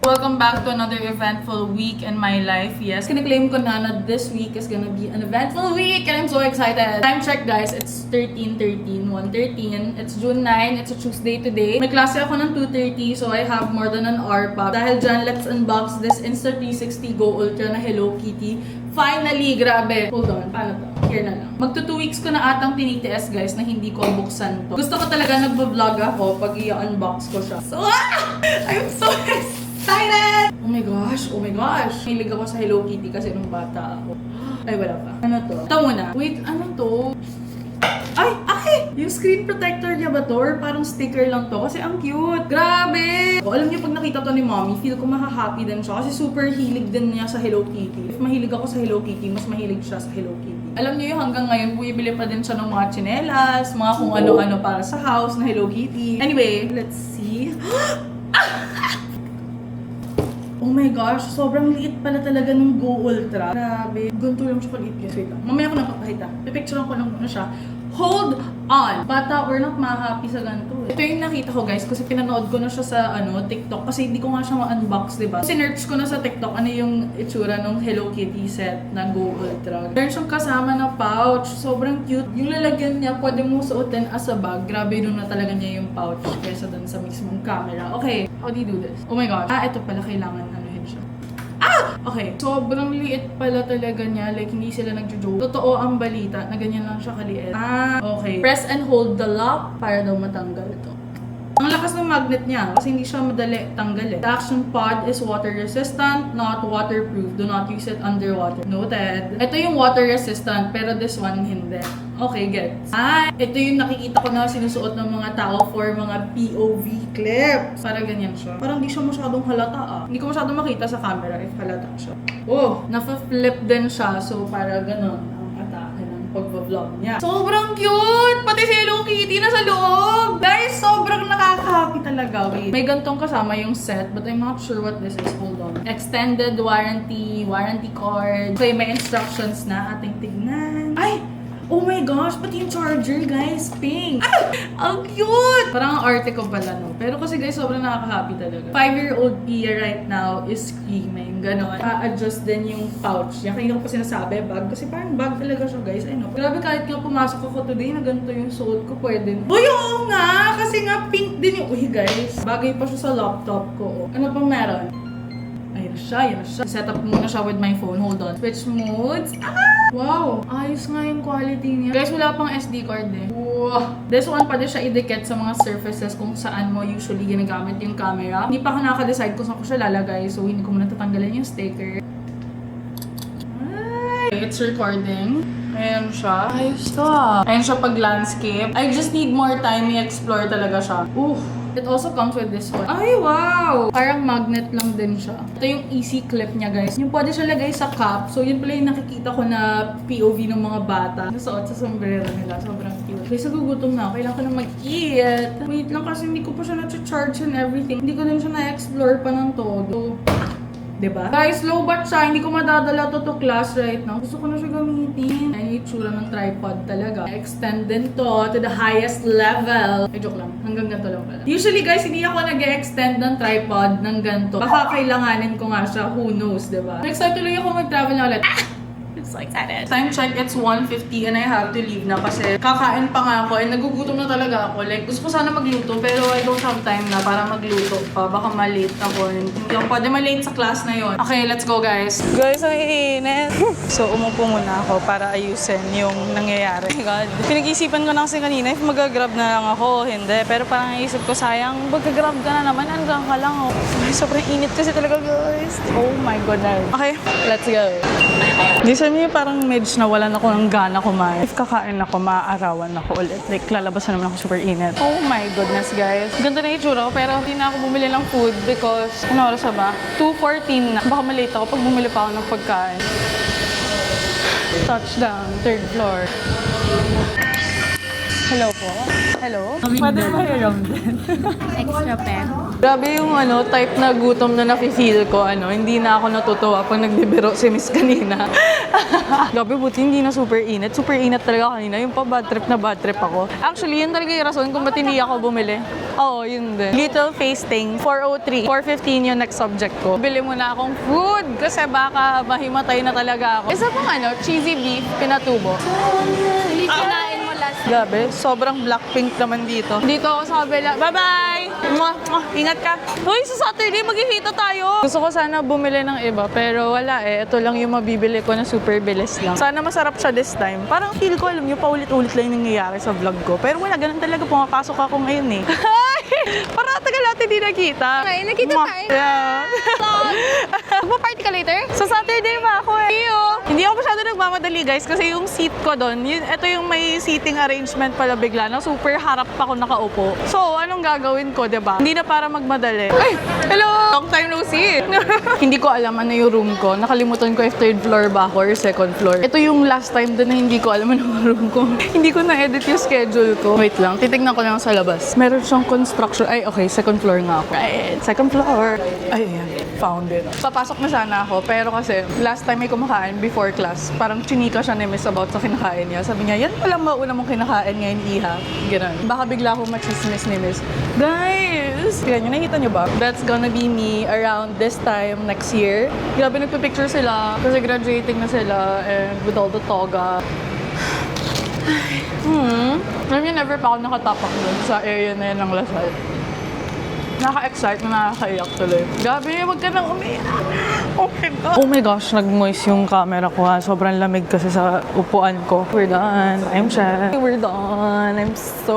Welcome back to another eventful week in my life. Yes, kiniklaim ko na this week is gonna be an eventful week and I'm so excited. Time check guys, it's 1:13. It's June 9, it's a Tuesday today. May klase ako ng 2:30 so I have more than an hour pa. Dahil dyan, let's unbox this Insta360 Go Ultra na Hello Kitty. Finally, grabe. Hold on, paano to? Here na lang. Magto 2 weeks ko na atang tinitiis guys na hindi ko buksan to. Gusto ko talaga nagbo-vlog ako pag i-unbox ko siya. So, I'm so excited! Oh my gosh! Hilig ako sa Hello Kitty kasi nung bata ako. Ay, wala pa. Ano to? Ito muna. Wait, ano to? Ay! Yung screen protector niya ba to? Or parang sticker lang to? Kasi ang cute! Grabe! Alam niyo, pag nakita to ni mommy, feel ko maha-happy din siya. Kasi super hilig din niya sa Hello Kitty. If mahilig ako sa Hello Kitty, mas mahilig siya sa Hello Kitty. Alam niyo yung hanggang ngayon, bumibili pa din siya ng mga tsinelas, mga kung ano-ano para sa house na Hello Kitty. Anyway, let's see. Oh my gosh, sobrang liit pala talaga ng Go Ultra. Grabe. Ganito lang siya kaliit guys. Wait lang. Mamaya ko na papakita. Pipicturean ko lang muna siya. Hold on! Bata, we're not ma-happy sa ganito eh. Ito yung nakita ko guys kasi pinanood ko na siya sa TikTok kasi hindi ko nga siya ma-unbox, diba? Sinerch ko na sa TikTok ano yung itsura ng Hello Kitty set na Go Ultra. Meron siyang kasama na pouch. Sobrang cute. Yung lalagyan niya, pwede mo suotin as a bag. Grabe doon na talaga niya yung pouch kaysa doon sa mismong camera. Okay, how do you do this? Oh my gosh. Ito pala kailangan anuhin siya. Okay, sobrang liit pala talaga niya. Like, hindi sila nagjo-joke. Totoo ang balita na ganyan lang siya kaliit. Okay. Press and hold the lock para daw matanggal ito. Ang lakas ng magnet niya kasi hindi siya madali tanggal eh. The action pod is water resistant, not waterproof. Do not use it underwater. Noted. Ito yung water resistant pero this one hindi. Okay, gets. Ito yung nakikita ko na sinusuot ng mga tao for mga POV clips. Para ganyan siya. Parang hindi siya masyadong halata Hindi ko masyadong makita sa camera if halata siya. Oh, nafa-flip din siya. So, para ganon ang atake ng pag-vlog niya. Sobrang cute! Pati si Hello Kitty nasa loob! Guys, sobrang nakaka-happy talaga. Wait. May gantong kasama yung set but I'm not sure what this is. Hold on. Extended warranty card. Okay, may instructions na ating tignan. Ay! Oh my gosh, pati yung charger, guys. Pink. Ang cute! Parang ang arte ko pala, no? Pero kasi guys, sobrang nakaka-happy talaga. 5-year-old Pia right now is screaming. Ganon. A-adjust din yung pouch niya. Kanina ko pa sinasabi, bag. Kasi parang bag talaga siya, guys. I know. Grabe, kahit nga pumasok ako today na ganito yung suot ko, pwede. Uy, oo nga! Kasi nga pink din yung... Uy, guys. Bagay pa siya sa laptop ko. Ano pang meron? Ayun na siya. Set up muna siya with my phone. Hold on. Switch modes. Wow! Ayos nga yung quality niya. Guys, wala pang SD card eh. Wow! This one pwede siya idikit sa mga surfaces kung saan mo usually ginagamit yung camera. Hindi pa ako nakaka-decide kung saan ko siya lalagay. So, hindi ko muna tatanggalin yung sticker. It's recording. Ayan siya. Ayos to Ayan siya pag landscape. I just need more time i-explore talaga siya. Oof! It also comes with this one. Ay, wow! Parang magnet lang din siya. Ito yung easy clip niya, guys. Yung pwede siya lagay sa cap. So, yun pala yung nakikita ko na POV ng mga bata. Nasuot sa sombrero nila. Sobrang cute. Guys, nagugutom na. Kailangan ko na mag-eat. Wait lang kasi hindi ko pa siya na-charge and everything. Hindi ko din siya na-explore pa ng todo. Diba? Guys, low bat siya. Hindi ko madadala to class right now. Gusto ko na siya gamitin. Ay, itsura ng tripod talaga. Extend din to the highest level. Ay, joke lang. Hanggang ganito lang pala. Usually, guys, hindi ako nag-extend ng tripod ng ganito. Baka kailanganin ko nga siya. Who knows, diba? Next time tuloy ako mag-travel na ulit. So excited. Time check, it's 1:50 and I have to leave na kasi kakain pa nga ako and nagugutom na talaga ako. Like, gusto ko sana magluto pero I don't have time na para magluto pa. Baka malate ako. Hindi ako pwede malate sa class na yon. Okay, let's go guys. Guys, ang iinit. So, umupo muna ako para ayusin yung nangyayari. Oh my God. Pinag-isipan ko na kasi kanina if mag-grab na lang ako, hindi. Pero parang naisip ko, sayang, mag-grab ka na naman, hanggang ka lang oh. Ay, sobrang init kasi talaga guys. Oh my goodness. Okay, let's go. Di sa niyo parang medyo nawalan ako ng gana kumain. If kakain ako, maaarawan ako ulit. Like, lalabas na naman ako super init. Oh my goodness, guys. Ganda na yung itsura ko, pero hindi na ako bumili ng food because, ano oras na ba? 2:14 na. Baka malate ako pag bumili pa ako ng pagkain. Touchdown, 3rd floor. Hello po. Hello? Pwede ba hiram din? Extra pen. Grabe yung type na gutom na nafe-feel ko, hindi na ako natutuwa pag nagbibiro si Miss kanina. Grabe, buti hindi na super init. Super init talaga kanina. Yung pa bad trip ako. Actually, yun talaga yung rason kung ba't hindi ako bumili. Oo, yun din. Little Tasting, 403. 415 yung next subject ko. Bili muna akong food kasi baka mahimatay na talaga ako. Isa pang cheesy beef, pinatubo. Kinain mo last. Grabe, sobrang Blackpink naman dito. Dito ako sa kabila. Bye-bye! Ingat ka. Uy, sa Saturday, maghihita tayo. Gusto ko sana bumili ng iba, pero wala eh. Ito lang yung mabibili ko na super bilis lang. Sana masarap siya this time. Parang feel ko, alam nyo, paulit-ulit lang yung nangyayari sa vlog ko. Pero wala, ganun talaga. Pumapasok ako ngayon eh. Para tagal natin di nakita. Okay, nakita tayo. Yeah. Magpa-party ka later? Sa Saturday pa ako eh. Hindi ako masyado nagmamadali guys kasi yung seat ko doon, ito yung may seating arrangement pala bigla na super harap pa ako nakaupo. So, anong gagawin ko, diba? Hindi na para magmadali. Ay! Hello! Long time no see! Hindi ko alam ano yung room ko. Nakalimutan ko if third floor ba ako or second floor. Ito yung last time din na hindi ko alam anong room ko. Hindi ko na-edit yung schedule ko. Wait lang, titignan ko lang sa labas. Meron siyang construction. Ay, okay, second floor nga ako. Right, second floor. Ay, ayan. Found it. Papasok na sana ako, pero kasi last time may kumakain before class, parang chinika siya ni Miss about sa kinakain niya. Sabi niya, yan palang mauna mong kinakain ngayon, Iha. Ganun. Baka bigla akong machismis ni Miss. Guys! Yan, yung nakita niyo ba? That's gonna be me around this time next year. Grabe, nagpipicture sila kasi graduating na sila and with all the toga. Alam niyo, never pa ako nakatapak dun sa area na yan ng Lasal. Nakaka-excite na nakaka-iyak tuloy. Grabe, wag ka nang umiyak. Oh my God. Oh my gosh, nag-moist yung camera ko ha. Sobrang lamig kasi sa upuan ko. We're done. I'm Chef. We're done. I'm so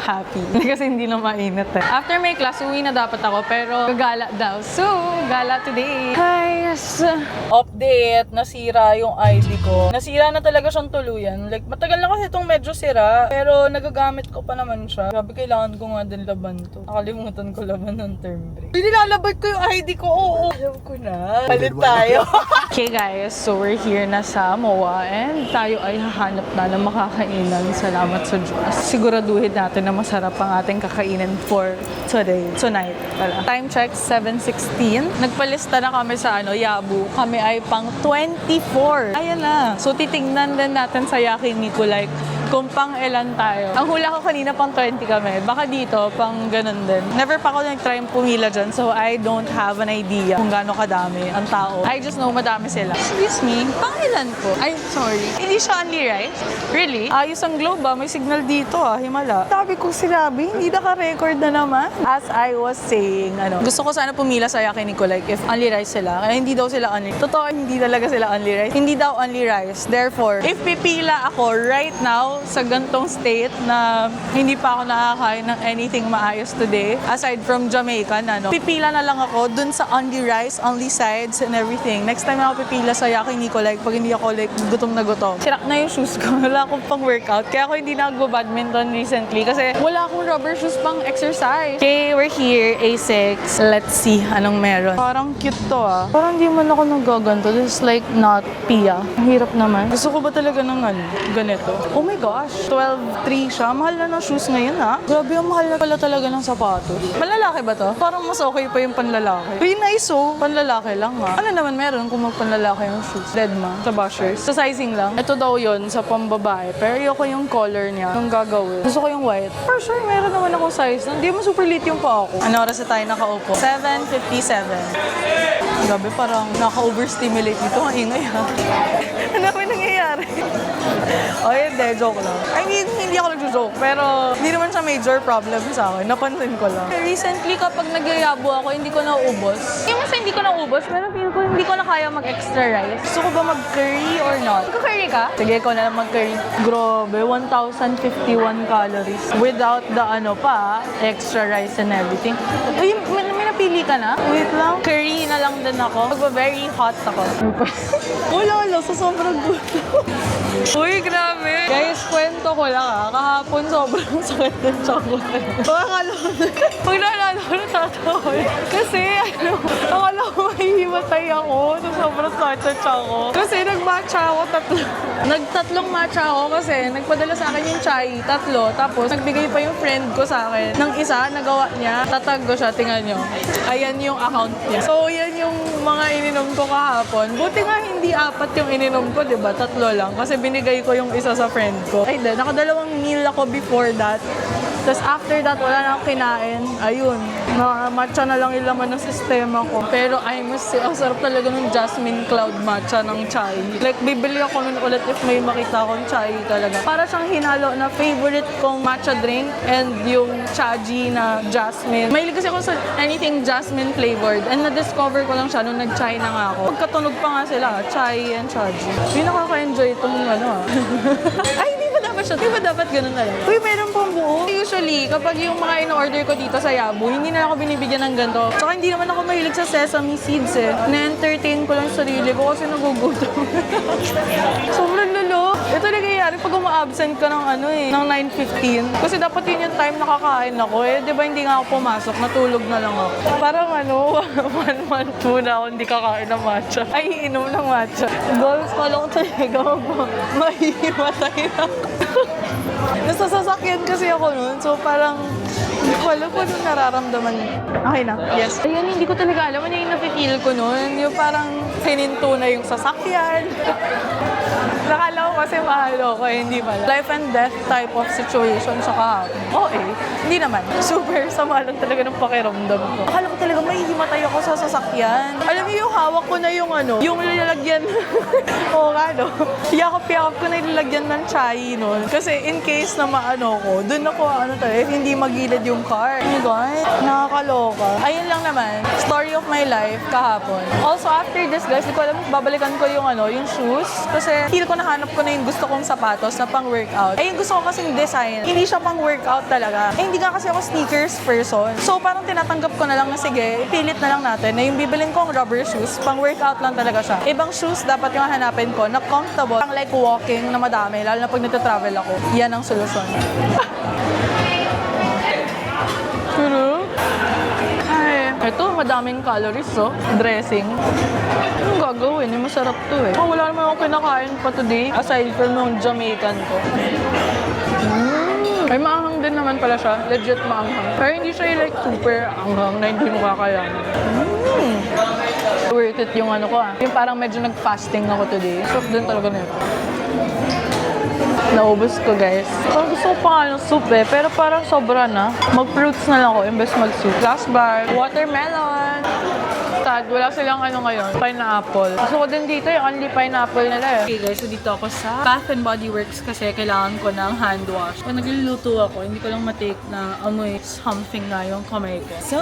happy. Kasi hindi na mainit eh. After may class, uwi na dapat ako pero gagala daw. So, gala today. Guys, update. Nasira yung ID ko. Nasira na talaga siyang tuluyan. Like, matagal na kasi itong medyo sira. Pero nagagamit ko pa naman siya. Grabe, kailangan ko nga din laban to. Nakalimutan ko laban ng term break. Nilalabad ko yung ID ko. Oo, alam ko na. Palit tayo. Okay guys, so we're here na sa MOA and tayo ay hahanap na ng makakainan. Salamat sa Diyos. Siguraduhin natin na masarap ang ating kakainin for tonight. Pala. Time check, 7:16. Nagpalista na kami sa Yabu. Kami ay pang 24. Ayan na. So titingnan din natin sa Yakiniku like kung pang ilan tayo. Ang hula ko kanina pang 20 kami. Baka dito, pang ganun din. Never pa ako nag-try pumila dyan, so I don't have an idea kung gaano kadami ang tao. I just know madami sila. Excuse me, pang ilan po? Ay, sorry. Hindi siya only rice? Really? Ayos ang globe may signal dito himala. Sabi ko sinabi, hindi naka-record na naman. As I was saying, gusto ko sana pumila sa Yakiniku like if only rice sila. Kaya hindi daw sila only. Totoo, hindi talaga sila only rice. Hindi daw only rice. Therefore, if pipila ako right now, sa gantong state na hindi pa ako nakakain ng anything maayos today, aside from Jamaican, pipila na lang ako dun sa only rice, only sides, and everything. Next time ako pipila sa Yakiniku, like, pag hindi ako, like, gutom na gutom. Sirak na yung shoes ko. Wala akong pang workout. Kaya ako hindi na nagbo-badminton recently kasi wala akong rubber shoes pang exercise. Okay, we're here, A6. Let's see anong meron. Parang cute to Parang di man ako nagaganto. This is like not Pia. Ang hirap naman. Gusto ko ba talaga ng ganito? Oh my gosh, 12.3 siya. Mahal na ng shoes ngayon Grabe, ang mahal na pala talaga ng sapatos. Panlalaki ba to? Parang mas okay pa yung panlalaki. Uy, nice Panlalaki lang Ano naman meron kung magpanlalaki yung shoes? Deadma. Sa bashers. Sa sizing lang. Ito daw yon sa pambabae. Pero ayoko yung color niya. Yung gagawin. Gusto ko yung white. For sure, meron naman akong size. Hindi mo super lit yung pa ako. Ano oras na tayo nakaupo? 7:57. Grabe, parang naka-overstimulate dito. Ang ingay Ano naman nangyayari? Hindi, joke lang. I mean, hindi ako nagjo-joke, pero hindi naman siya major problem sa akin. Napansin ko lang. Recently, kapag nagyayabo ako, hindi ko naubos. Yung mas hindi ko naubos, pero feel ko hindi ko na kaya mag-extra rice. Gusto ko ba mag-curry or not? Magka-curry ka? Sige, ikaw na lang mag-curry. Grabe, 1,051 calories. Without the extra rice and everything. Uy, may napili ka na? Wait lang. Curry na lang din ako. Magba-very hot ako. Wala, sa sobrang gusto. Uy, Uy, grabe. Guys, kwento ko lang kahapon sobrang sakit ng chocolate. Akala ko, pag naalala ko, natatawa. Kasi, akala ko mahihimatay ako sa sobrang sakit ng chocolate. Kasi nag-matcha ako Nagtatlong matcha ako kasi nagpadala sa akin yung chai, 3. Tapos, nagbigay pa yung friend ko sa akin ng isa, nagawa niya. Tatag ko siya, tingnan nyo. Ayan yung account niya. So, yan yung mga ininom ko kahapon. Buti nga hindi 4 yung ininom ko, diba? 3 lang. Kasi binigay ko yung isa sa friend ko. Ay, nakadalawang meal ako before that. Tapos after that, wala na akong kinain. Ayun, matcha na lang yung laman ng sistema ko. Pero I must say, ang sarap talaga ng Jasmine Cloud matcha ng chai. Like, bibili ako nun ulit if may makita akong chai talaga. Para siyang hinalo na favorite kong matcha drink and yung chaji na jasmine. Mahilig kasi ako sa anything jasmine flavored. And na-discover ko lang siya nung nag-chai na nga ako. Pagkatunog pa nga sila, chai and chaji. Hindi nakaka-enjoy itong Ay, hindi ba dapat siya? Hindi ba dapat ganun talaga? Uy, meron pang buo. Usually, kapag yung mga in-order ko dito sa Yabu, hindi na ako binibigyan ng ganito. Tsaka hindi naman ako mahilig sa sesame seeds eh. Na-entertain ko lang sarili ko kasi nagugutom. Sobrang lalo. Ito nangyayari pag uma-absent ka ng ng 9:15. Kasi dapat yun yung time nakakain ako eh. Di ba hindi nga ako pumasok, natulog na lang ako. Parang 1 month muna ako hindi kakain ng matcha. Ay, inom ng matcha. Goals ko lang talaga ako. Mahihimatay na. Nasa sasakyan kasi ako nun. So parang hindi ko alam kung anong nararamdaman. Okay na. Yes. Ayun, hindi ko talaga alam. Ano yung nafe-feel ko nun? Yung parang hininto na yung sasakyan. Nakala ko kasi mahal ako eh, hindi pala. Life and death type of situation sa kahapon. Oo eh, hindi naman. Super sama lang talaga ng pakiramdam ko. Akala ko talaga mahihimatay ako sa sasakyan. Alam niyo yung hawak ko na yung yung nilalagyan. Oo nga no. Yakap-yakap ko na nilalagyan ng chai nun. Kasi in case na maano ko, dun ako talaga, hindi magilid yung car. Oh my God, nakakaloka. Ayun lang naman, story of my life kahapon. Also after this guys, di ko alam, babalikan ko yung yung shoes. Kasi feel ko nahanap ko na yung gusto kong sapatos na pang workout. Ay, yung gusto ko kasing design, hindi siya pang workout talaga. Eh, hindi nga kasi ako sneakers person. So, parang tinatanggap ko na lang na sige, ipilit na lang natin na yung bibilin kong rubber shoes, pang workout lang talaga siya. Ibang shoes dapat yung hanapin ko na comfortable, pang like walking na madami, lalo na pag nagtatravel ako. Yan ang solusyon. Pero, ito, madaming calories, dressing. Anong gagawin? Masarap to eh. Oh, wala naman akong kinakain pa today, aside from yung Jamaican ko. Ay, maanghang din naman pala siya. Legit maanghang. Pero hindi siya like super anghang na hindi mo kakayanin. Worth it yung ko Yung parang medyo nag-fasting ako today. Sarap din talaga nito. Naubos ko guys. Parang gusto ko pa nga ng soup eh, pero parang sobra na. Mag-fruits na lang ako imbes mag-soup. Last bar, watermelon. Sad, wala silang ngayon, pineapple. Gusto ko din dito yung only pineapple nila eh. Okay guys, so dito ako sa Bath and Body Works kasi kailangan ko ng hand wash. Pag nagluluto ako, hindi ko lang matake na amoy something na yung kamay ko. So,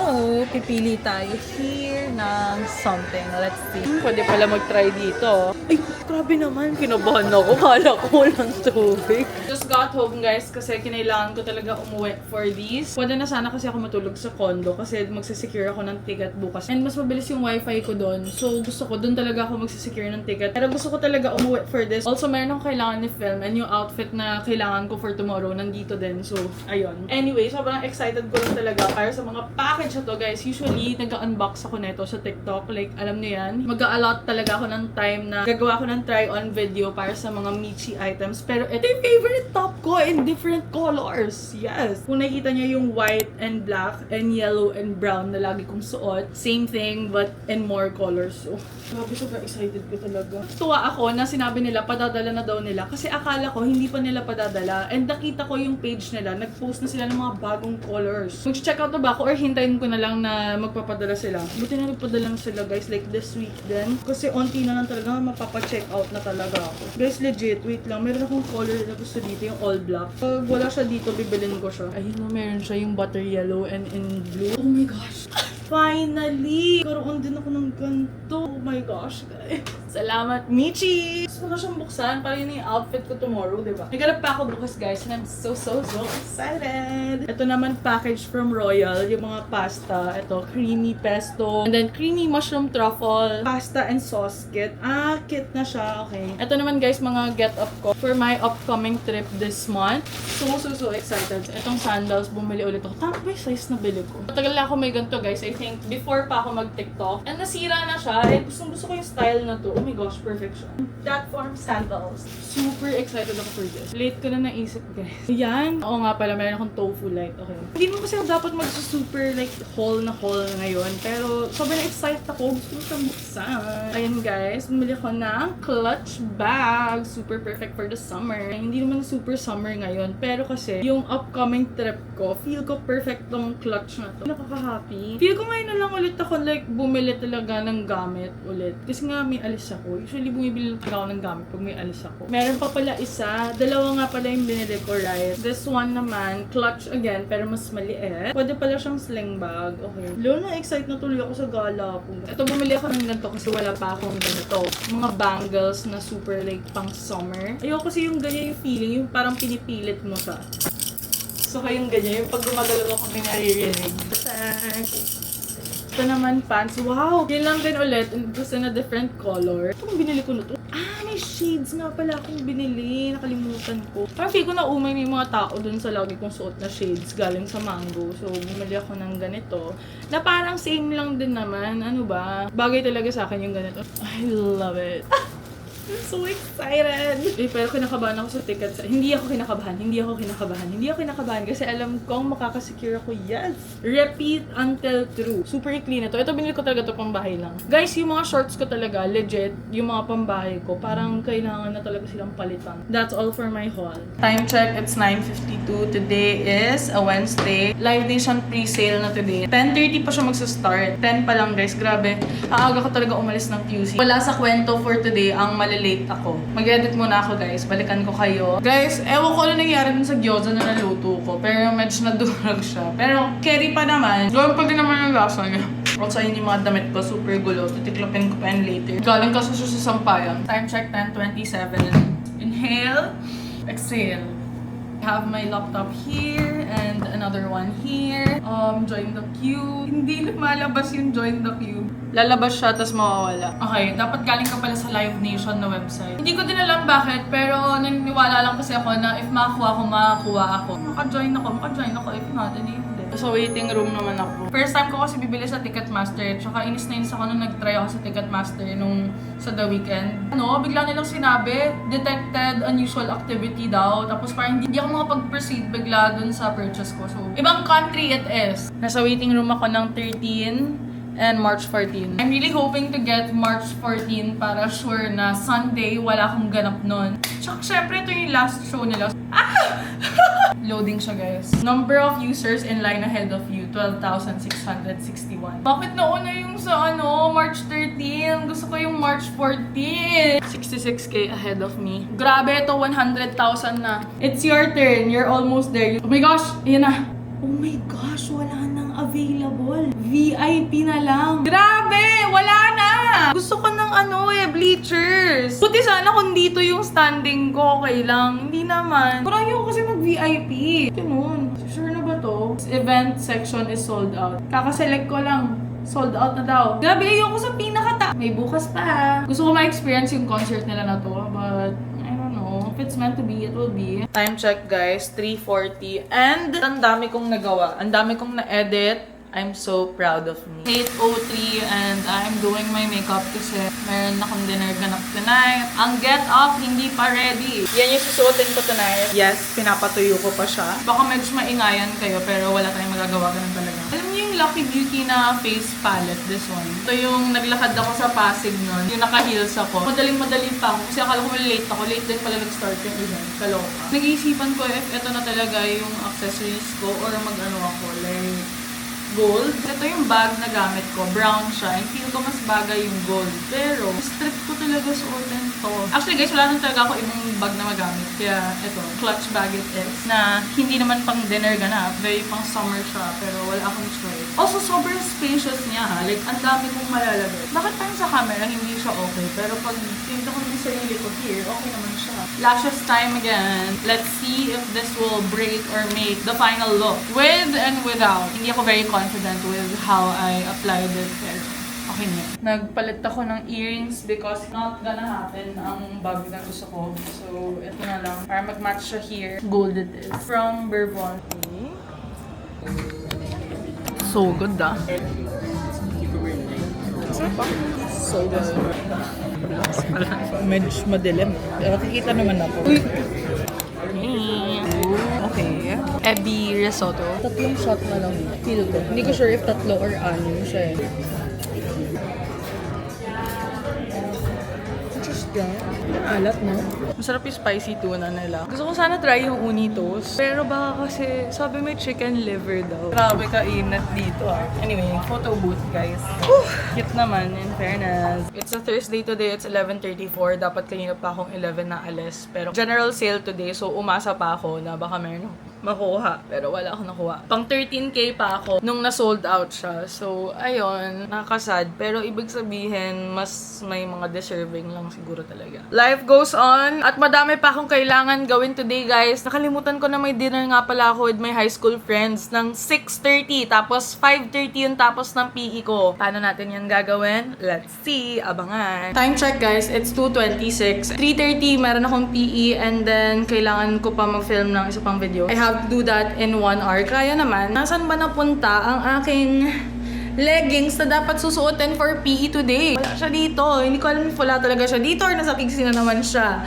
pipili tayo here ng something. Let's see. Pwede pala mag-try dito. Ay, grabe naman. Kinabahan ako. Kala ko walang tubig. Just got home guys kasi kinailangan ko talaga umuwi for these. Pwede na sana kasi ako matulog sa condo kasi magsisecure ako ng ticket bukas. And mas mabilis yung wifi ko doon. So, gusto ko, doon talaga ako magsisecure ng ticket. Pero gusto ko talaga umuwi for this. Also, meron akong kailangan ni film and yung outfit na kailangan ko for tomorrow nandito din. So, ayun. Anyway, sobrang excited ko lang talaga para sa mga package na to, guys. Usually, nag-unbox ako neto sa TikTok. Like, alam niyo yan. Mag-a-allot talaga ako ng time na gagawa ko ng try-on video para sa mga Michi items. Pero ito yung favorite top ko in different colors. Yes! Kung nakikita niyo yung white and black and yellow and brown na lagi kong suot. Same thing, but in more colors. So, grabe, sobrang excited ko talaga. Tuwa ako na sinabi nila, padadala na daw nila. Kasi akala ko, hindi pa nila padadala. And nakita ko yung page nila, nag-post na sila ng mga bagong colors. Mag-check out na ba ako or hintayin ko na lang na magpapadala sila? Buti na nagpadala na sila, guys, like this week din. Kasi onti na lang talaga, mapapa-check out na talaga ako. Guys, legit, wait lang. Meron akong color na gusto dito, yung all black. Pag wala siya dito, bibilin ko siya. Ayun na, meron siya yung butter yellow and in blue. Oh my gosh! Finally! Karoon din ako ng ganito. Oh my gosh, guys. Salamat, Michi! Gusto ko na siyang buksan para yun yung outfit ko tomorrow, diba? Naghanap pa ako bukas, guys, and I'm so excited! Ito naman package from Royal, yung mga pasta. Ito, creamy pesto, and then creamy mushroom truffle, pasta and sauce kit. Ah, kit na siya, okay. Ito naman, guys, mga get-up ko for my upcoming trip this month. So excited. Itong sandals, bumili ulit ako. Tama ba yung size na bili ko? Matagal na ako may ganito, guys. I think before pa ako mag-TikTok. And nasira na siya. Eh, gusto ko yung style na to. Oh my gosh, perfection. Platform sandals. Super excited ako for this. Late ko na naisip, guys. Ayan. Oo nga pala, meron akong tofu light. Okay. Hindi mo kasi ako dapat mag-super like haul ngayon. Pero sobrang excited ako. Gusto ko siyang buksan. Ayan, guys. Bumili ko ng clutch bag. Super perfect for the summer. Hindi naman super summer ngayon. Pero kasi, yung upcoming trip ko, feel ko perfect tong clutch na to. Nakaka-happy. Feel ko ngayon na lang ulit ako like bumili talaga ng gamit ulit. Kasi nga may alis ako. Usually bumibili talaga ako ng gamit pag may alis ako. Meron pa pala isa. Dalawa nga pala yung binili ko, right? This one naman, clutch again, pero mas maliit. Pwede pala siyang sling bag. Okay. Lalo na excited na tuloy ako sa gala ko. Ito, bumili ako ng ganito kasi wala pa akong ganito. Mga bangles na super like pang summer. Ayoko kasi yung ganyan yung feeling, yung parang pinipilit mo sa. So, kayong ganyan, yung pag gumagalaw ako, may naririnig. Ito naman, pants. Wow! Yun lang din ulit. Gusto na different color. Ito kung binili ko na to. Ah, may shades nga pala akong binili. Nakalimutan ko. Parang feel ko na umay may mga tao dun sa lagi kong suot na shades galing sa Mango. So, bumili ako ng ganito. Na parang same lang din naman. Ano ba? Bagay talaga sa akin yung ganito. I love it. I'm so excited! Eh, pero kinakabahan ako sa tickets. Hindi ako kinakabahan kasi alam kong makakasecure ako. Yes! Repeat until true. Super clean na to. Ito, binili ko talaga to pambahay lang. Guys, yung mga shorts ko talaga, legit, yung mga pambahay ko, parang kailangan na talaga silang palitan. That's all for my haul. Time check, it's 9:52. Today is a Wednesday. Live Nation pre-sale na today. 10:30 pa siya magsa-start. 10 pa lang, guys. Grabe. Aaga ko talaga umalis ng QC. Wala sa kwento for today ang malilate ako. Mag-edit muna ako, guys. Balikan ko kayo. Guys, ewan ko ano nangyari dun sa gyoza na naluto ko. Pero medyo nadurag siya. Pero carry pa naman. Gawin pa din naman yung lasa niya. Also, yun yung mga damit ko. Super gulo. Titiklopin ko pa yan later. Galing kasi siya sa sampayan. Time check, 10:27. Inhale. Exhale. I have my laptop here and another one here. Join the queue. Hindi lumalabas yung join the queue. Lalabas siya, tapos mawawala. Okay, dapat galing ka pala sa Live Nation na website. Hindi ko din alam bakit, pero naniniwala lang kasi ako na if makakuha ako. Maka-join ako. If not, hindi. Sa waiting room naman ako. First time ko kasi bibili sa Ticketmaster. Tsaka inis na inis ako nung nag-try ako sa Ticketmaster nung sa The Weekend. Bigla nilang sinabi, detected unusual activity daw. Tapos parang hindi ako makapag-proceed bigla dun sa purchase ko. So, ibang country it is. Nasa waiting room ako ng 13 and March 14. I'm really hoping to get March 14 para sure na Sunday wala akong ganap nun. Tsaka syempre ito yung last show nila. Loading siya, guys. Number of users in line ahead of you, 12,661. Bakit nauna yung sa March 13? Gusto ko yung March 14. 66K ahead of me. Grabe, ito 100,000 na. It's your turn. You're almost there. Oh my gosh, yan na. Oh my gosh, wala nang available. VIP na lang. Grabe, wala na. Gusto ko ng bleachers. Buti sana kung dito yung standing ko, okay lang. Hindi naman. Parang ayoko kasi mag-VIP. Ganun. Sure na ba to? This event section is sold out. Kakaselect ko lang. Sold out na daw. Grabe, ayoko sa pinakata. May bukas pa. Gusto ko ma-experience yung concert nila na to, but I don't know. If it's meant to be, it will be. Time check, guys. 3:40. And ang dami kong nagawa. Ang dami kong na-edit. I'm so proud of me. 8:03 and I'm doing my makeup kasi meron akong dinner ganap tonight. Ang get up, hindi pa ready. Yan yung susuotin ko tonight. Yes, pinapatuyo ko pa siya. Baka medyo maingayan kayo pero wala tayong magagawa, ganun talaga. Alam niyo yung Lucky Beauty na face palette, this one. Ito yung naglakad ako sa Pasig nun. Yung naka-heels ako. Madaling-madali pa ako kasi akala ko late ako. Late din pala nag-start yung event. Kaloka. Nag-iisipan ko if ito na talaga yung accessories ko or ako, like gold. Ito yung bag na gamit ko. Brown siya. And feel ko mas bagay yung gold. Pero, strict ko talaga suotin to. Actually guys, wala nang talaga ako ibang bag na magamit. Kaya, ito, clutch bag it is. Na hindi naman pang dinner ganap. Very pang summer siya. Pero wala akong choice. Also, sobrang spacious niya ha. Like, ang dami kong malalagay. Bakit parang sa camera hindi siya okay? Pero pag tinito ko ng sarili ko here, okay naman siya. Lashes time again. Let's see if this will break or make the final look. With and without. Hindi ako very confident with how I applied it. Pero okay niya. Nagpalit ako ng earrings because not gonna happen ang bag na gusto ko. So, ito na lang. Para mag-match siya here. Gold it is. From Bourbon. So good ah. So good. Medyo madilim. Nakikita naman ako. Okay. Ebi risotto. 3 shot na lang. Feel ko. Hindi ko sure if 3 or 6 siya eh. Alat, no? Masarap yung spicy tuna nila. Gusto ko sana try yung uni toast. Pero baka kasi, sabi may chicken liver daw. Grabe kainat dito ah. Anyway, photo booth guys. Whew! Cute naman, in fairness. It's a Thursday today. It's 11:34. Dapat kanina pa akong 11 na alis. Pero general sale today. So umasa pa ako na baka meron makuha. Pero wala akong nakuha. Pang 13K pa ako nung na-sold out siya. So, ayun. Nakakasad. Pero ibig sabihin, mas may mga deserving lang siguro talaga. Life goes on. At madami pa akong kailangan gawin today, guys. Nakalimutan ko na may dinner nga pala ako with my high school friends ng 6:30. Tapos 5:30 yung tapos ng PE ko. Paano natin yan gagawin? Let's see. Abangan. Time check, guys. It's 2:26. 3:30, meron akong PE. And then, kailangan ko pa mag-film ng isa pang video. I have to do that in 1 hour. Kaya naman, nasan ba napunta ang aking leggings na dapat susuotin for PE today? Wala siya dito. Hindi ko alam if wala talaga siya dito or nasa Kixi na naman siya.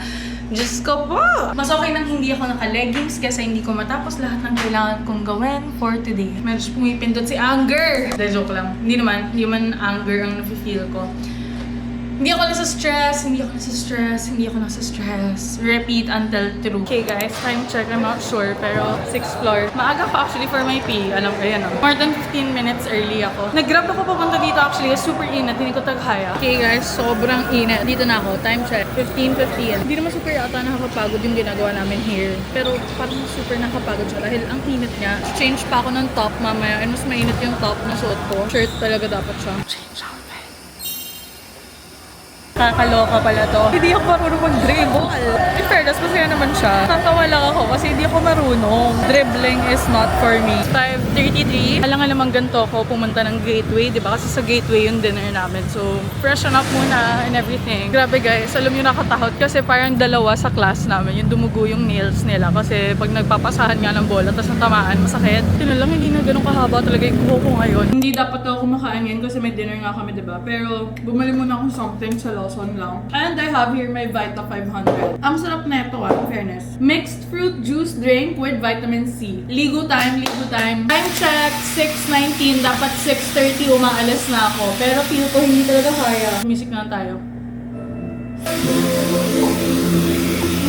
Diyos ko po! Mas okay nang hindi ako naka-leggings kasi hindi ko matapos lahat ng kailangan kong gawin for today. Medyo pumipindot si anger. De, joke lang. Hindi naman anger ang nafe-feel ko. Hindi ako nasa stress. Repeat until true. Okay guys, time check. I'm not sure, pero 6th floor. Maaga pa actually for my pee. Alam ko yan, More than 15 minutes early ako. Nag-grab ako papunta dito actually. Super init. Hindi ko taghaya. Okay guys, sobrang init. Dito na ako. Time check. 15:15. Hindi naman super yata nakakapagod yung ginagawa namin here. Pero parang super nakapagod siya dahil ang init niya. Change pa ako ng top mamaya. And mas mainit yung top na suot ko. Shirt talaga dapat siya. Change outfit. Kakaloka pala to. Hindi ako marunong mag-dribble. In fairness, masaya naman siya. Natawa lang ako kasi hindi ako marunong. Dribbling is not for me. 5:33. Alam namang ganito ako pumunta ng Gateway. Diba? Kasi sa Gateway yung dinner namin. So, freshen up muna and everything. Grabe guys, alam nyo nakatakot kasi parang dalawa sa class namin. Yung dumugo yung nails nila. Kasi pag nagpapasahan nga ng bola tapos natamaan, masakit. Yun lang, hindi na ganun kahaba talaga yung kuko ko ngayon. Hindi dapat ako kumakain ngayon kasi may dinner nga kami, diba? Pero, bumali muna akong something sa Lawson lang. And I have here my Vita 500. Ang sarap na ito in fairness. Mixed fruit juice drink with vitamin C. Ligo time. Time check, 6:19. Dapat 6:30 umaalis na ako. Pero feel ko hindi talaga kaya. Music na tayo.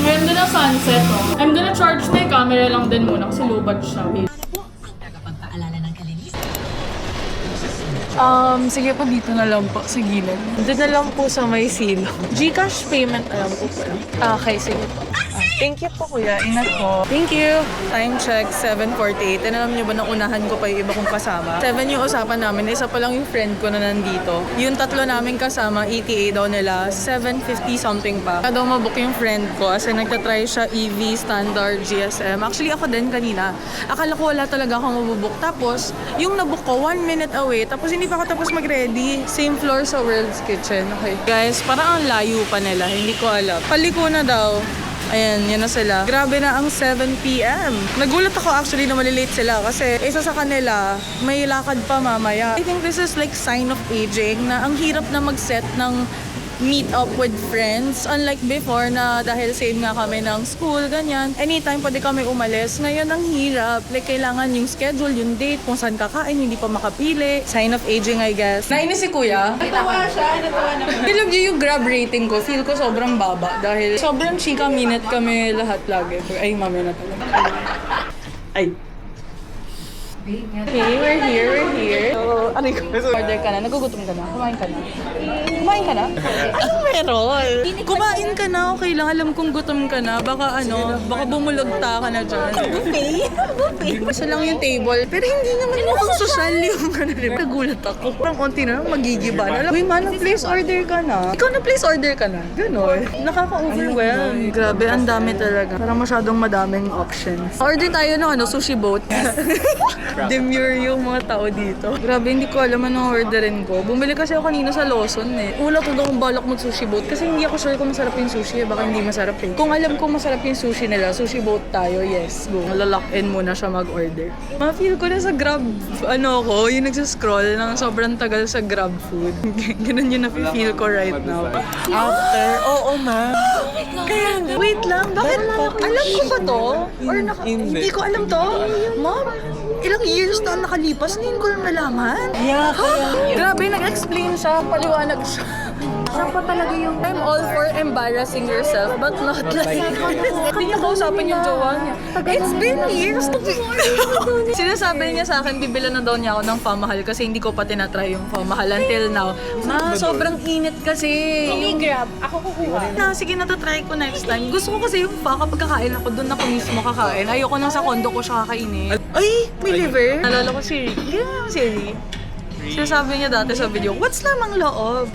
Ganda na sunset, oh. I'm gonna charge na yung camera lang din muna kasi low-budge siya. Wait. Sige po, dito na lang po sa gilid. Doon na lang po sa may silo. Gcash payment, alam ko pala. Okay, sige po. Thank you po, kuya. Ingat po. Thank you. Time check, 7:48. And alam niyo ba, naunahan ko pa yung iba kong kasama? 7 yung usapan namin. Isa pa lang yung friend ko na nandito. Yung tatlo namin kasama, ETA daw nila. 7:50 something pa. Kaya daw mabook yung friend ko kasi nagtatry siya EV, Standard, GSM. Actually, ako din kanina. Akala ko wala talaga akong mabubook. Tapos, yung nabook ko, 1 minute away. Tapos, hindi pa ako tapos mag-ready. Same floor sa World's Kitchen. Okay. Guys, parang ang layo pa nila. Hindi ko alam. Paliko na daw. Ayan, yan na sila. Grabe na ang 7 p.m. Nagulat ako actually na malilate sila kasi isa sa kanila, may lakad pa mamaya. I think this is like sign of aging na ang hirap na mag-set ng meet up with friends. Unlike before na dahil same nga kami ng school, ganyan. Anytime pwede kami umalis. Ngayon ang hirap. Like kailangan yung schedule, yung date, kung saan kakain, hindi pa makapili. Sign of aging, I guess. Nainis si kuya. Natawa naman. I love you yung Grab rating ko. Feel ko sobrang baba dahil sobrang chika minute kami lahat lagi. Ay, mamaya na talaga. Ay. Okay, we're here. So, ano ko? Order ka na. Nagugutom ka na. Kumain ka na. Ano meron? Kumain ka na. Okay lang. Alam kong gutom ka na. Baka baka bumulagta ka na dyan. Okay. buffet. Isa lang yung table. Pero hindi naman mukhang social yung ano rin. Nagulat ako. Parang konti na lang magigiba na. Uy, man, place order ka na. Ikaw na place order ka na. Ganon. Nakaka-overwhelm. Grabe, ang dami talaga. Parang masyadong madaming options. Order tayo ng sushi boat. Demure yung mga tao dito. Grabe, hindi ko alam anong orderin ko. Bumili kasi ako kanina sa Lawson eh. Ulat ko akong balak mag-sushi boat kasi hindi ako sure kung masarap yung sushi. Baka hindi masarap eh. Kung alam ko masarap yung sushi nila, sushi boat tayo, yes, go. Malalock in muna siya mag-order. Ma-feel ko na sa Grab, ko, yung nagsascroll ng sobrang tagal sa Grab food. Ganun yung na-feel ko right now. After, oo ma. Kaya nga, wait lang, bakit? Alam ko ba to? Or hindi ko alam to? Mom, ilang years na nakalipas, hindi ko lang nalaman. Yeah, grabe, nag-explain siya, paliwanag siya. Siya pa talaga yung I'm all for embarrassing yourself, but not like hindi niya kausapin yung jowa niya. It's been years. Sinasabi niya sa akin, bibila na daw niya ako ng pamahal kasi hindi ko pa tinatry yung pamahal until now. Ma, sobrang init kasi. Hindi grab. Ako kukuha. Sige, natatry ko next time. Gusto ko kasi yung kapag kakain ako, doon ako mismo kakain. Ayoko nang sa kondo ko siya kakainin. Ay, may liver. Nalala ko si Rick. Ganyan si Rick. Sinasabi niya dati sa video, what's lamang loob?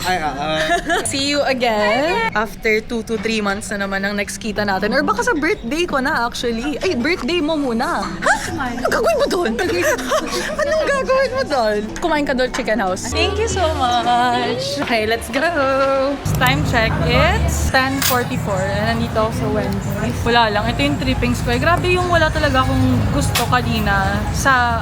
See you again. After 2 to 3 months na naman ang next kita natin. Or baka sa birthday ko na actually. Ay, birthday mo muna. Ha? Anong gagawin mo doon? Anong gagawin mo doon? Kumain ka doon, chicken house. Thank you so much. Okay, let's go. Time check, it's 10:44. Nandito ako sa Wendy's. Wala lang, ito yung trippings ko. Grabe yung wala talaga akong gusto kanina sa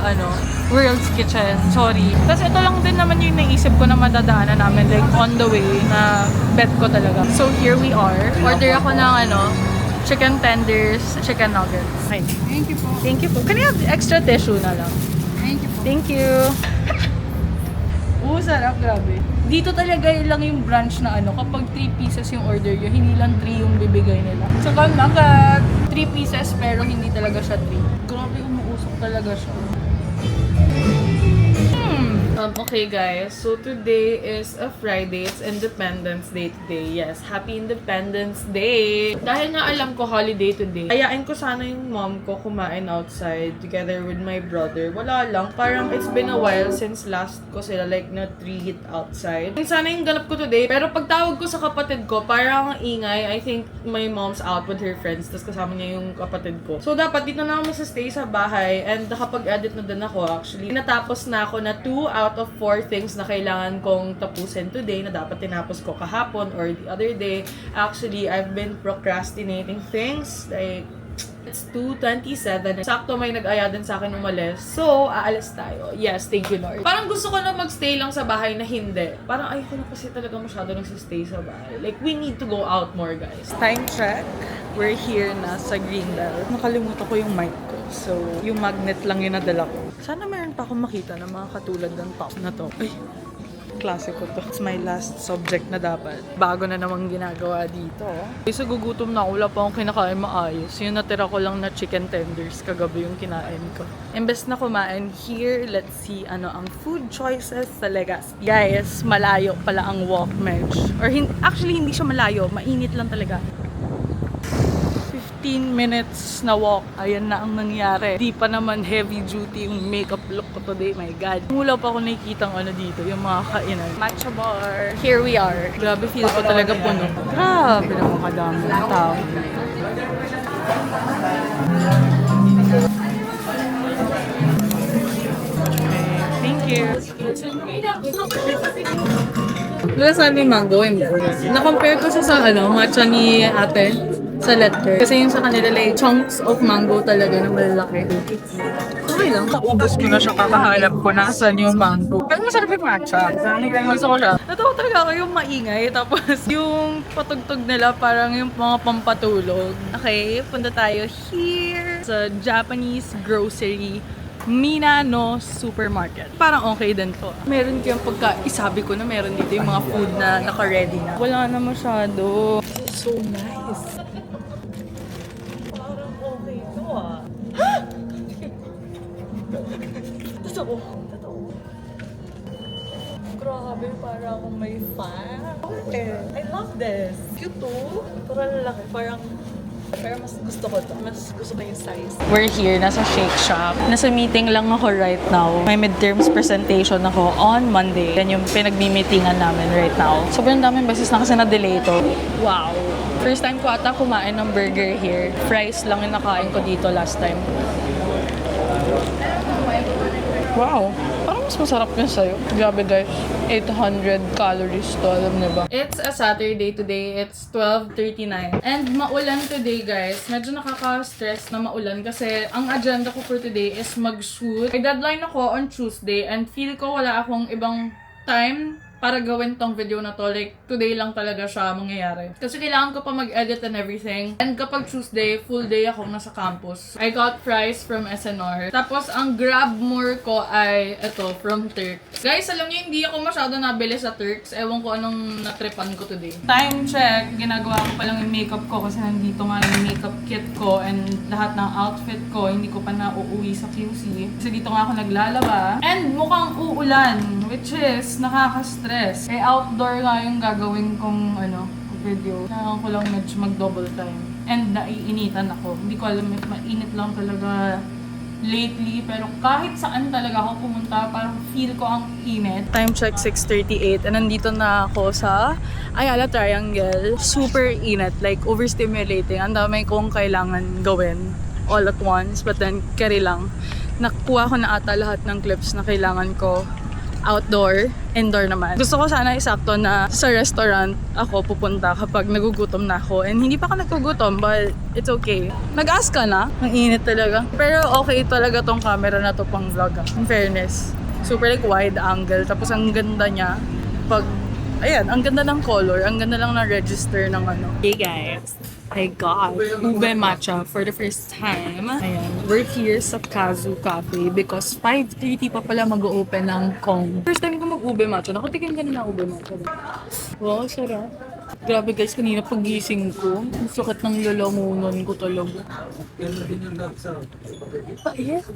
World's Kitchen. Sorry. Kasi ito lang din naman yung naisip ko na madadaanan namin. Like, on the way na bet ko talaga. So, here we are. Order ako ng chicken tenders, chicken nuggets. Okay. Thank you po. Thank you po. Can I have extra tissue na lang? Thank you po. Thank you. Sarap. Grabe. Dito talaga lang yung branch na kapag 3 pieces yung order yun, hindi lang 3 yung bibigay nila. So, nugget, 3 pieces pero hindi talaga siya 3. Grabe, umuusok talaga siya. Okay guys, so today is a Friday. It's Independence Day today. Yes, Happy Independence Day! Dahil nga alam ko holiday today, ayain ko sana yung mom ko kumain outside together with my brother. Wala lang, parang it's been a while since last ko sila na-treat outside. Sana yung ganap ko today, pero pagtawag ko sa kapatid ko, parang ingay. I think my mom's out with her friends, tapos kasama niya yung kapatid ko. So dapat dito na ako stay sa bahay and nakapag-edit na din ako actually. Natapos na ako na 2 out of 4 things na kailangan kong tapusin today na dapat tinapos ko kahapon or the other day. Actually, I've been procrastinating things. Like, it's 2:27. Sakto may nag-aya din sa akin umalis. So, aalis tayo. Yes, thank you Lord. Parang gusto ko na magstay lang sa bahay na hindi. Parang ayoko na kasi talaga masyado nagsistay sa bahay. Like, we need to go out more, guys. Time check. We're here na sa Greenbelt. Nakalimutan ko yung mic ko. So, yung magnet lang yung nadala ko. Sana mayroon pa akong makita ng mga katulad ng top na to. Ay, klase ko to. It's my last subject na dapat. Bago na namang ginagawa dito. Kasi gugutom na ako. Wala pa akong kinakain maayos. Yung natira ko lang na chicken tenders kagabi yung kinain ko. Imbes na kumain here, let's see ano ang food choices sa Legazpi. Guys, malayo pala ang walk medj. Or actually, hindi siya malayo. Mainit lang talaga. 15 minutes na walk. Ayan na ang nangyari. Di pa naman heavy duty yung makeup look ko today. My God. Wala pa ako nakikitang dito, yung mga kainan. Matcha bar. Here we are. Grabe, feel ko talaga puno. Grabe naman kadami ng tao. Thank you. Wala sabi mango, na-compare ko sa matcha ni ate. Sa letter. Kasi yung sa kanila like chunks of mango talaga na malalaki. Okay lang. Ubus ko na siya, kakahanap ko na saan yung mango. Pero masarap yung matcha. Gusto ko siya. Natawa talaga ako yung maingay. Tapos yung patugtog nila parang yung mga pampatulog. Okay, punta tayo here sa Japanese grocery Minano Supermarket. Parang okay din to. Meron kayong isabi ko na meron dito yung mga food na naka-ready na. Wala na masyado. So nice. Parang okay to Ha? Totoo. Grabe, parang akong may fan. Okay. I love this. Cute to. Parang lalaki. Parang Pero mas gusto ko to. Mas gusto ko yung size. We're here, nasa Shake Shack. Nasa meeting lang ako right now. May midterms presentation ako on Monday. Yan yung pinag-meetingan namin right now. Sobrang daming beses na kasi na-delay to. Wow! First time ko ata kumain ng burger here. Fries lang yung nakain ko dito last time. Wow! Parang mas masarap yun sa'yo. Grabe guys. 800 calories to, alam niyo ba? It's a Saturday today. It's 12:39. And maulan today guys. Medyo nakaka-stress na maulan kasi ang agenda ko for today is mag-shoot. May deadline ako on Tuesday and feel ko wala akong ibang time para gawin tong video na to. Like, today lang talaga siya mangyayari. Kasi kailangan ko pa mag-edit and everything. And kapag Tuesday, full day akong nasa campus. I got fries from SNR. Tapos, ang grab more ko ay ito, from Turks. Guys, alam niyo, hindi ako masyado nabili sa Turks. Ewan ko anong natripan ko today. Time check. Ginagawa ko pa lang yung makeup ko kasi nandito nga yung makeup kit ko and lahat ng outfit ko. Hindi ko pa na-uuwi sa QC. Kasi dito nga ako naglalaba. And mukhang uulan, which is nakaka-stress. Eh, outdoor nga yung gagawin kong video. Kailangan ko lang medyo mag-double time. And naiinitan ako. Hindi ko alam if mainit lang talaga lately. Pero kahit saan talaga ako pumunta, parang feel ko ang init. Time check 6:38 and nandito na ako sa Ayala Triangle. Super init. Like, overstimulating. Ang dami kong kailangan gawin all at once. But then, carry lang. Nakuha ko na ata lahat ng clips na kailangan ko. Outdoor, indoor naman. Gusto ko sana isakto na sa restaurant ako pupunta kapag nagugutom na ako. And hindi pa ako nagugutom, but it's okay. Nag-ask ka na? Ang init talaga. Pero okay talaga tong camera na to pang vlog. In fairness. Super like wide angle. Tapos ang ganda niya. Ayan, ang ganda ng color. Ang ganda lang ng register ng Hey guys. I got ube matcha for the first time. Ayan, we're here sa Kazu Cafe because 5:30 pa pala mag-open ng Kong. First time ko mag-ube matcha. Nakatikim ka na ng ube matcha. Wow, sarap. Grabe guys, kanina pagising ko, ang sakit ng lalamunan ko talaga.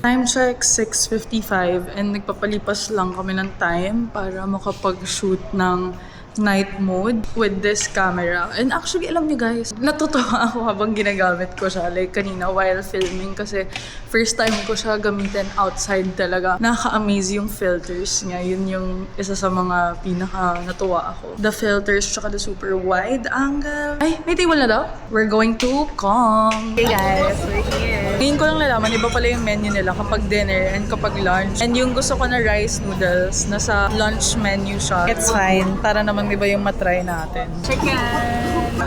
Time check 6:55 and nagpapalipas lang kami ng time para makapag-shoot ng night mode with this camera. And actually, alam niyo guys, natutuwa ako habang ginagamit ko siya. Like kanina while filming kasi first time ko siya gamitin outside talaga. Nakaka-amaze yung filters niya. Yun yung isa sa mga pinaka natuwa ako. The filters tsaka the super wide angle. Ay, may table na daw? We're going to Kong. Hey guys, we're here. Ngayon ko lang nalaman, iba pala yung menu nila kapag dinner and kapag lunch. And yung gusto ko na rice noodles, nasa lunch menu siya. It's fine. Para naman iba yung matry natin. Chicken!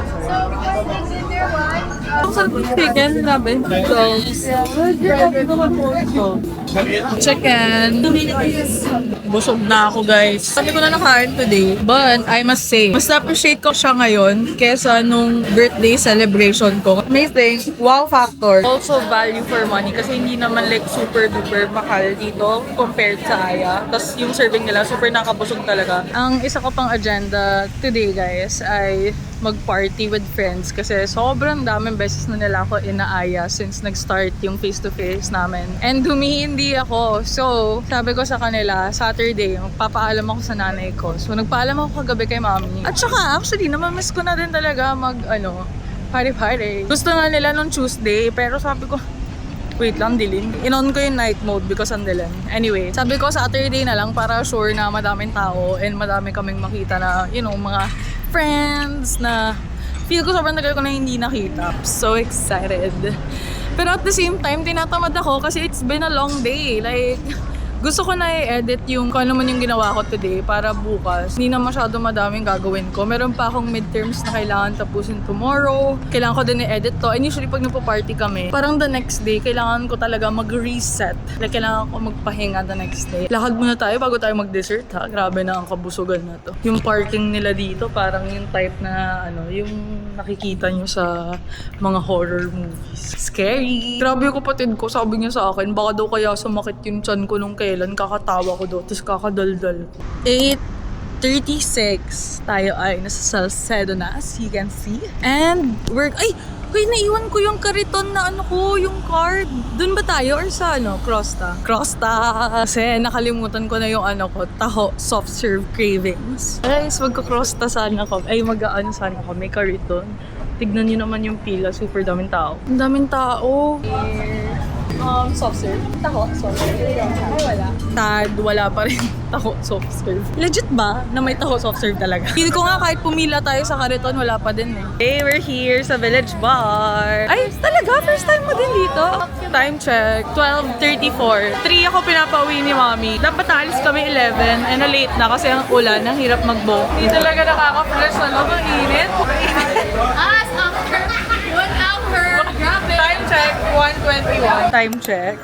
Ang sarap yung chicken, grabe. Chicken! Busog na ako guys. Sabi ko na nakain today. But I must say, mas appreciate ko siya ngayon kesa nung birthday celebration ko. Amazing. Wow factor. Also value for money kasi hindi naman like super duper mahal dito compared sa Aya. Tapos yung serving nila super nakabusog talaga. Ang isa ko pang agenda today guys ay mag-party with friends kasi sobrang daming beses na nila ako inaaya since nag-start yung face-to-face namin. And humihindi ako. So, sabi ko sa kanila, Saturday, magpapaalam ako sa nanay ko. So, nagpaalam ako kagabi kay mami. At saka, actually, namamiss ko na din talaga party-party. Gusto na nila nung Tuesday, pero sabi ko, wait lang, dilim. In-on ko yung night mode because ang dilim. Anyway, sabi ko Saturday na lang para sure na madaming tao and madami kaming makita na, mga friends na feel ko sobrang tagal ko na hindi nakita. I'm so excited. Pero at the same time, tinatamad ako kasi it's been a long day. Like, gusto ko na i-edit yung kung ano man yung ginawa ko today para bukas. Hindi na masyado madaming gagawin ko. Meron pa akong midterms na kailangan tapusin tomorrow. Kailangan ko din i-edit to. And usually pag nagpa-party kami, parang the next day, kailangan ko talaga mag-reset. Like, kailangan ko magpahinga the next day. Lakad muna tayo bago tayo mag-dessert ha. Grabe na ang kabusugan na to. Yung parking nila dito, parang yung type na, yung nakikita nyo sa mga horror movies. Scary! Grabe yung kapatid ko, sabi niya sa akin, baka daw kaya sumakit yung chan ko nung kailan, kakatawa ko daw, tapos kakadaldal. 8:36, tayo ay nasa Salcedo na, as you can see. And naiwan ko yung kariton na yung card. Doon ba tayo or sa Crosta? Crosta! Kasi nakalimutan ko na yung taho, soft serve cravings. Guys, magka-Crosta sana ko. Ay, mag-ano sana ko, may kariton. Tignan niyo naman yung pila. Super daming tao. Ang daming tao. Soft serve. Tako, soft serve. Ay, wala. Tad, wala pa rin. Tako, soft serve. Legit ba na may tako soft serve talaga? Hindi ko nga kahit pumila tayo sa kariton, wala pa din eh. Hey, we're here sa Village Bar. Ay, talaga? First time mo din dito? Time check. 12:34. 3 ako pinapauwi ni Mami. Dapat naalis kami 11 and na-late na kasi ang ulan. Ang hirap mag-book. Hindi talaga nakaka-fresh. Ano? Ang init. As after 1 hour, grabe. Time check, 1:21. Time check,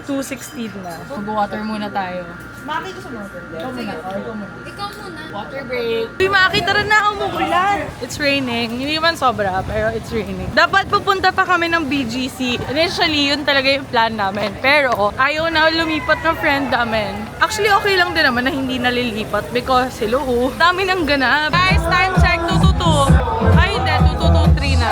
2:16 na. Mag-water muna tayo. Maki, gusto mo water? Ikaw muna. Ikaw muna. Water break. Uy, Maki, tara na, umuulan. It's raining. Hindi man sobra, pero it's raining. Dapat pupunta pa kami ng BGC. Initially, yun talaga yung plan namin. Pero, ayaw na lumipat ng friend namin. Actually, okay lang din naman na hindi nalilipat because, hello, dami ng ganap. Guys, time check, 2:22. Ay, hindi, 2:23 na.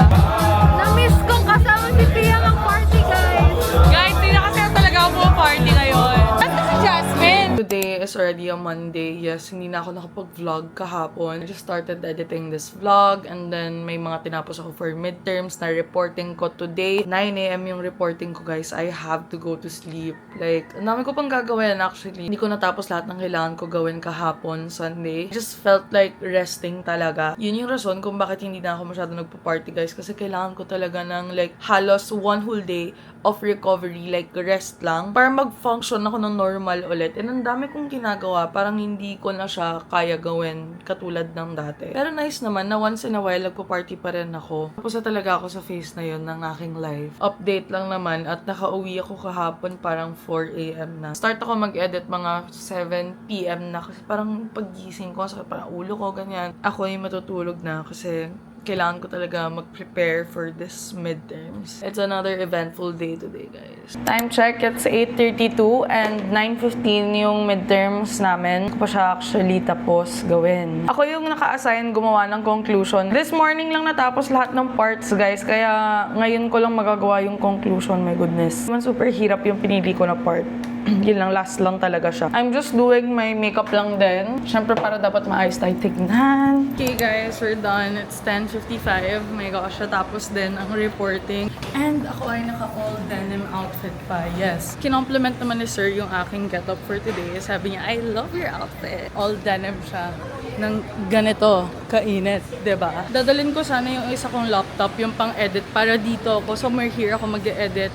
Na-miss kong kasama si Pia mag-party, guys. Guys, hindi na kasi talaga ako party ngayon. At si Jasmine! Today is already a Monday. Yes, hindi na ako nakapag-vlog kahapon. I just started editing this vlog and then may mga tinapos ako for midterms na reporting ko today. 9 AM yung reporting ko, guys. I have to go to sleep. Like, ang dami ko pang gagawin actually. Hindi ko natapos lahat ng kailangan ko gawin kahapon, Sunday. I just felt like resting talaga. Yun yung rason kung bakit hindi na ako masyado nagpa-party, guys. Kasi kailangan ko talaga ng like halos one whole day of recovery, like rest lang, para mag-function ako ng normal ulit. And ang dami kong ginagawa, parang hindi ko na siya kaya gawin katulad ng dati. Pero nice naman na once in a while, nagpa-party pa rin ako. Tapos na talaga ako sa phase na yun ng aking life. Update lang naman at nakauwi ako kahapon parang 4 AM na. Start ako mag-edit mga 7 PM na kasi parang paggising ko, sakit parang ulo ko, ganyan. Ako ay matutulog na kasi kailangan ko talaga mag-prepare for this midterms. It's another eventful day today, guys. Time check, it's 8:32 and 9:15 yung midterms namin. Ko pa siya actually tapos gawin. Ako yung naka-assign gumawa ng conclusion. This morning lang natapos lahat ng parts, guys. Kaya ngayon ko lang magagawa yung conclusion. My goodness. Man, super hirap yung pinili ko na part. Yun lang, last lang talaga siya. I'm just doing my makeup lang din. Siyempre, para dapat maayos tayo tignan. Okay, guys, we're done. It's 10:55. My gosh, tapos din ang reporting. And ako ay naka-all denim outfit pa. Yes. Kinompliment naman ni Sir yung aking get-up for today. Sabi niya, I love your outfit. All denim siya. Ng ganito, kainit, diba? Dadalhin ko sana yung isa kong laptop, yung pang-edit, para dito ako. Somewhere here ako mag-edit.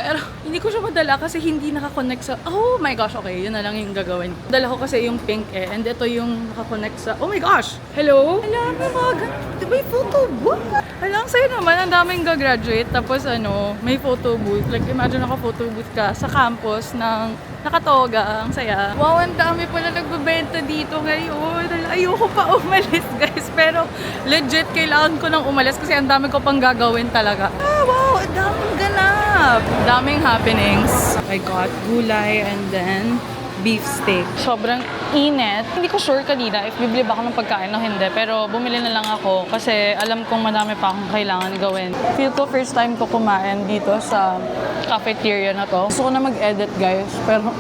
Pero hindi ko siya madala kasi hindi nakakonect sa... Oh my gosh, okay. Yun na lang yung gagawin ko. Dala ko kasi yung pink eh. And ito yung nakakonect sa... Oh my gosh! Hello? Hello, may mga... Diba yung photo booth? Alam, sa'yo naman, ang daming gagraduate. Tapos ano, may photo booth. Like, imagine naka-photo booth ka sa campus ng nakatoga. Ang saya. Wow, ang dami pala nagbebenta dito ngayon. Ayoko pa umalis, guys. Pero legit, kailangan ko nang umalis kasi ang dami ko pang gagawin talaga. Ah, wow! Ang daming ganap! Daming happenings. I got gulay and then beef steak. Sobrang init. Hindi ko sure kanina if bibili ba ako ng pagkain o hindi. Pero bumili na lang ako kasi alam kong madami pa akong kailangan gawin. Feel ko first time ko kumain dito sa cafeteria na to. Gusto ko na mag-edit, guys. Pero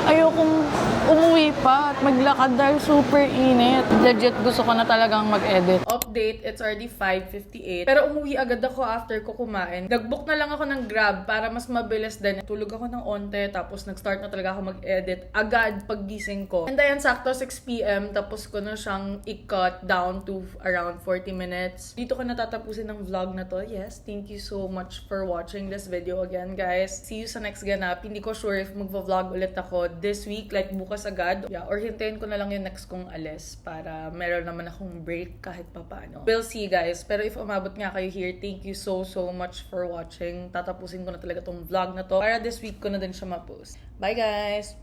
ayokong umuwi pa at maglakad dahil super init. Legit, gusto ko na talagang mag-edit. Update, it's already 5:58. Pero umuwi agad ako after ko kumain. Nag-book na lang ako ng Grab para mas mabilis din. Tulog ako ng onte, tapos nag-start na talaga ako mag-edit agad paggising ko. And then, sakto 6 PM, tapos ko na siyang i-cut down to around 40 minutes. Dito ko natatapusin ng vlog na to. Yes, thank you so much for watching this video again, guys. See you sa next ganap. Hindi ko sure if magva-vlog ulit ako this week, like bukas agad. Yeah, or hintayin ko na lang yung next kong alis para meron naman akong break kahit papaano. We'll see, guys. Pero if umabot nga kayo here, thank you so much for watching. Tatapusin ko na talaga tong vlog na to para this week ko na din siya ma-post. Bye, guys!